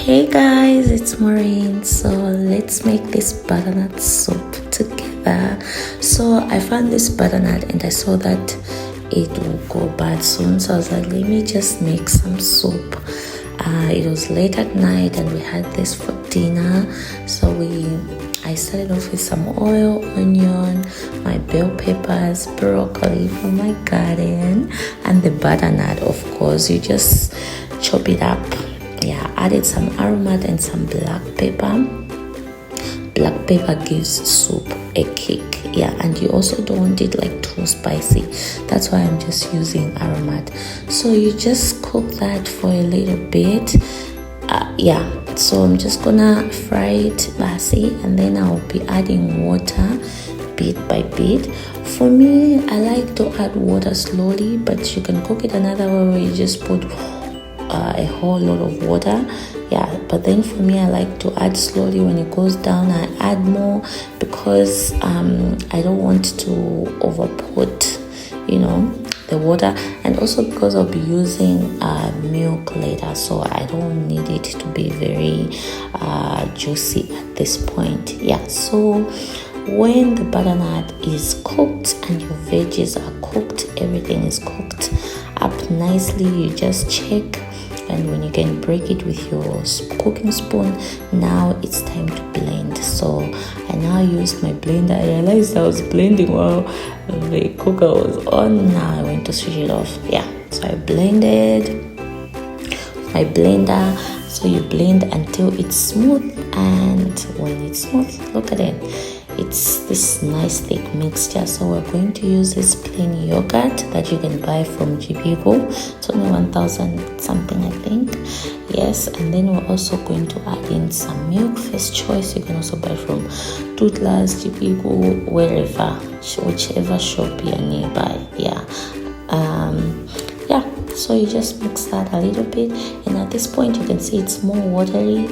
Hey guys, it's Maureen. So let's make this butternut soup together. So I found this butternut and I saw that it will go bad soon, so I was like, let me just make some soup. It was late at night and we had this for dinner, so I started off with some oil, onion, my bell peppers, broccoli from my garden, and the butternut. Of course, you just chop it up. Added some aroma and some black pepper. Black pepper gives soup a kick. And you also don't want it like too spicy. That's why I'm just using aroma. So you just cook that for a little bit. So I'm just gonna fry it and then I'll be adding water bit by bit. For me, I like to add water slowly, but you can cook it another way where you just put a whole lot of water. But then for me, I like to add slowly. When it goes down, I add more because I don't want to overput the water, and also because I'll be using milk later, so I don't need it to be very juicy at this point. So when the butternut is cooked and your veggies are cooked, everything is cooked up nicely, you just check. And when you can break it with your cooking spoon, now it's time to blend. So I now used my blender. I realized I was blending while the cooker was on. Now I went to switch it off. So I blended my blender. So you blend until it's smooth, and when it's smooth, look at it. It's this nice thick mixture. So we're going to use this plain yogurt that you can buy from Jibigo. It's only 1,000 something, I think. Yes, and then we're also going to add in some milk. First choice, you can also buy from Toothless, Jibigo, wherever, whichever shop you're nearby. So you just mix that a little bit, and at this point you can see it's more watery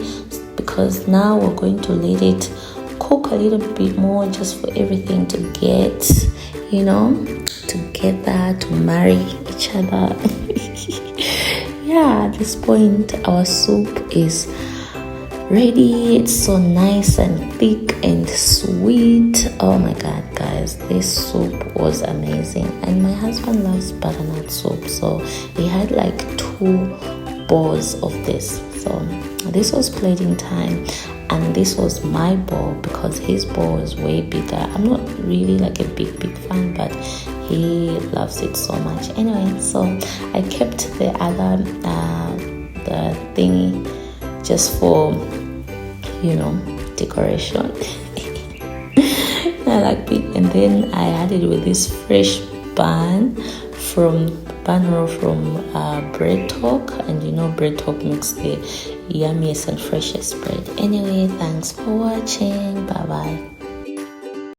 because now we're going to let it cook a little bit more, just for everything to get together, to marry each other. At this point our soup is ready. It's so nice and thick and sweet. Oh my god, guys, this soup was amazing. And my husband loves butternut soup, so he had like 2 bowls of this. So this was plating time, and this was my bowl because his bowl is way bigger. I'm not really like a big fan, but he loves it so much. Anyway, so I kept the other the thingy just for decoration. I like it. And then I added with this fresh bun roll from Bread Talk, and Bread Talk makes the yummiest and freshest bread. Anyway, thanks for watching. Bye bye.